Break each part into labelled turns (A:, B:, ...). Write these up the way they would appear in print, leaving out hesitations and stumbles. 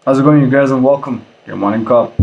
A: How's it going, you guys, and welcome to your Morning Cup.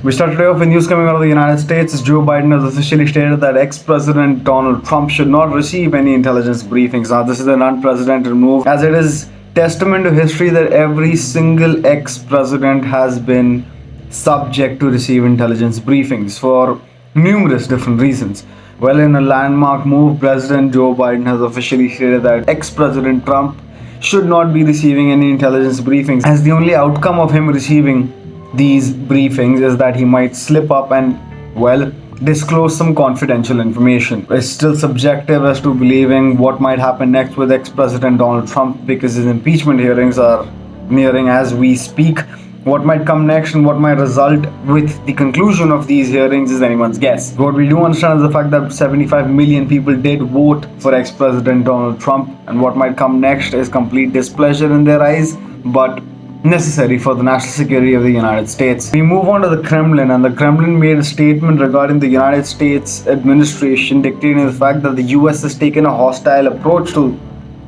A: We start today off with news coming out of the United States. Joe Biden has officially stated that ex-President Donald Trump should not receive any intelligence briefings. Now, this is an unprecedented move, as it is testament to history that every single ex-president has been subject to receive intelligence briefings for numerous different reasons. Well, in a landmark move, President Joe Biden has officially stated that ex-President Trump should not be receiving any intelligence briefings, as the only outcome of him receiving these briefings is that he might slip up and, well, disclose some confidential information. It's still subjective as to believing what might happen next with ex-President Donald Trump, because his impeachment hearings are nearing as we speak. What might come next and what might result with the conclusion of these hearings is anyone's guess. What we do understand is the fact that 75 million people did vote for ex-President Donald Trump, and what might come next is complete displeasure in their eyes, but necessary for the national security of the United States. We move on to the Kremlin, and the Kremlin made a statement regarding the United States administration dictating the fact that the US has taken a hostile approach to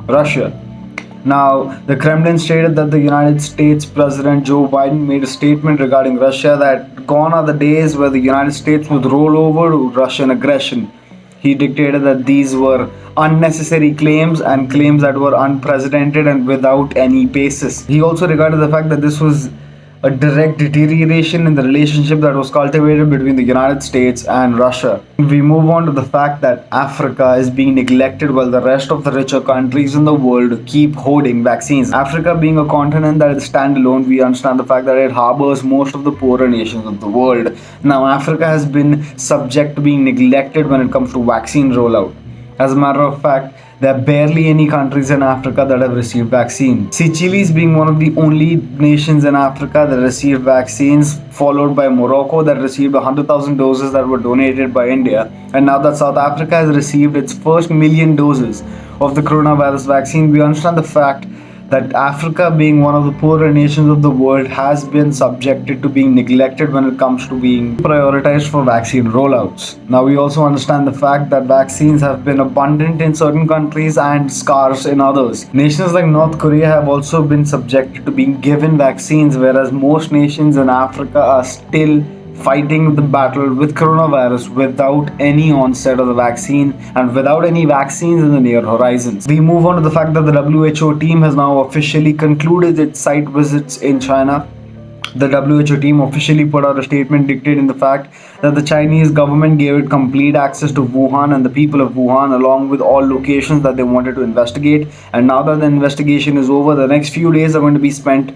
A: Russia. Now, the Kremlin stated that the United States President Joe Biden made a statement regarding Russia that gone are the days where the United States would roll over to Russian aggression. He dictated that these were unnecessary claims and claims that were unprecedented and without any basis. He also regarded the fact that this was a direct deterioration in the relationship that was cultivated between the United States and Russia. We move on to the fact that Africa is being neglected while the rest of the richer countries in the world keep hoarding vaccines. Africa being a continent that is standalone, we understand the fact that it harbors most of the poorer nations of the world. Now, Africa has been subject to being neglected when it comes to vaccine rollout. As a matter of fact, there are barely any countries in Africa that have received vaccines. See, Chile being one of the only nations in Africa that received vaccines, followed by Morocco that received 100,000 doses that were donated by India. And now that South Africa has received its first million doses of the coronavirus vaccine, we understand the fact that Africa, being one of the poorer nations of the world, has been subjected to being neglected when it comes to being prioritized for vaccine rollouts. Now, we also understand the fact that vaccines have been abundant in certain countries and scarce in others. Nations like North Korea have also been subjected to being given vaccines, whereas most nations in Africa are still fighting the battle with coronavirus without any onset of the vaccine and without any vaccines in the near horizons. We move on to the fact that the WHO team has now officially concluded its site visits in China. The WHO team officially put out a statement dictating the fact that the Chinese government gave it complete access to Wuhan and the people of Wuhan, along with all locations that they wanted to investigate. And now that the investigation is over, the next few days are going to be spent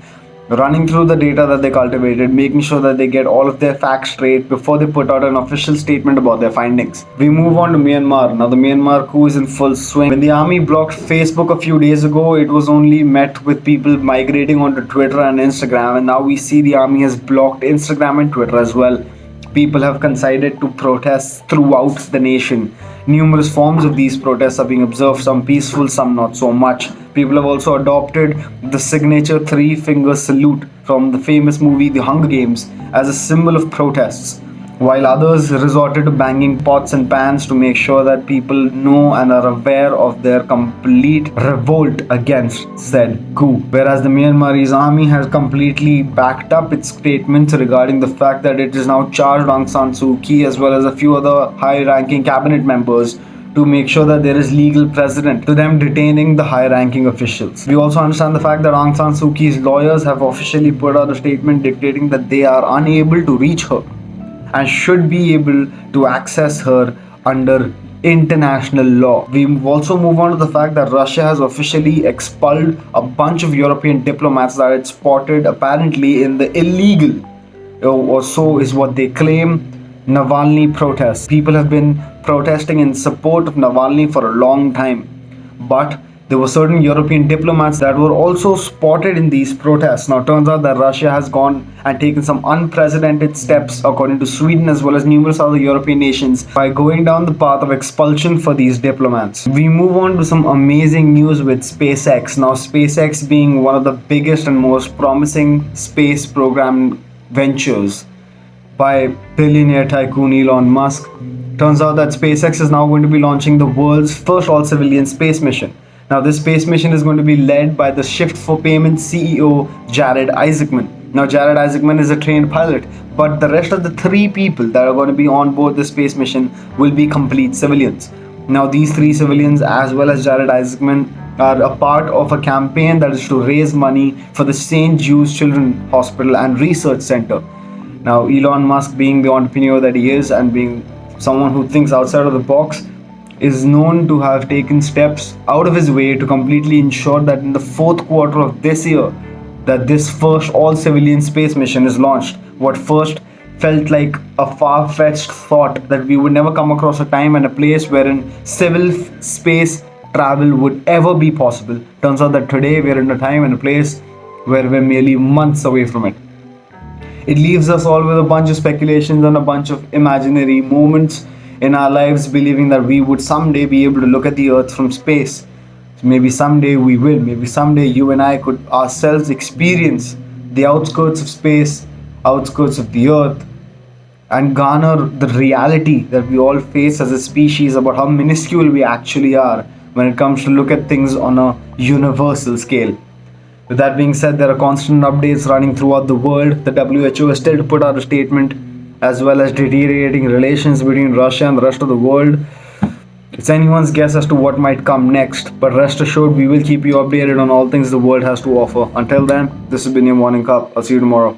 A: running through the data that they cultivated, making sure that they get all of their facts straight before they put out an official statement about their findings. We move on to Myanmar. Now, the Myanmar coup is in full swing. When the army blocked Facebook a few days ago, it was only met with people migrating onto Twitter and Instagram, and now we see the army has blocked Instagram and Twitter as well. People have coincided to protests throughout the nation. Numerous forms of these protests are being observed, some peaceful, some not so much. People have also adopted the signature three-finger salute from the famous movie The Hunger Games as a symbol of protests, while others resorted to banging pots and pans to make sure that people know and are aware of their complete revolt against said coup. Whereas the Myanmarese army has completely backed up its statements regarding the fact that it is now charged Aung San Suu Kyi as well as a few other high-ranking cabinet members to make sure that there is legal precedent to them detaining the high-ranking officials. We also understand the fact that Aung San Suu Kyi's lawyers have officially put out a statement dictating that they are unable to reach her and should be able to access her under international law. We also move on to the fact that Russia has officially expelled a bunch of European diplomats that it spotted apparently in the illegal, or so is what they claim, Navalny protests. People have been protesting in support of Navalny for a long time, but There were certain European diplomats that were also spotted in these protests. Now, turns out that Russia has gone and taken some unprecedented steps, according to Sweden as well as numerous other European nations, by going down the path of expulsion for these diplomats. We move on to some amazing news with SpaceX. Now, SpaceX being one of the biggest and most promising space program ventures by billionaire tycoon Elon Musk. Turns out that SpaceX is now going to be launching the world's first all civilian space mission. Now, this space mission is going to be led by the Shift for Payments CEO Jared Isaacman. Now, Jared Isaacman is a trained pilot, but the rest of the 3 people that are going to be on board the space mission will be complete civilians. Now, these 3 civilians, as well as Jared Isaacman, are a part of a campaign that is to raise money for the St. Jude's Children's Hospital and Research Center. Now, Elon Musk, being the entrepreneur that he is and being someone who thinks outside of the box, is known to have taken steps out of his way to completely ensure that in the 4th quarter of this year, that this first all-civilian space mission is launched. What first felt like a far-fetched thought that we would never come across a time and a place wherein civil space travel would ever be possible. Turns out that today we're in a time and a place where we're merely months away from it. It leaves us all with a bunch of speculations and a bunch of imaginary moments in our lives, believing that we would someday be able to look at the earth from space. So maybe someday we will. Maybe someday you and I could ourselves experience the outskirts of space, outskirts of the earth, and garner the reality that we all face as a species about how minuscule we actually are when it comes to look at things on a universal scale. With that being said, there are constant updates running throughout the world. The WHO is still to put out a statement, as well as deteriorating relations between Russia and the rest of the world. It's anyone's guess as to what might come next, but rest assured we will keep you updated on all things the world has to offer. Until then, this has been your Morning Cup. I'll see you tomorrow.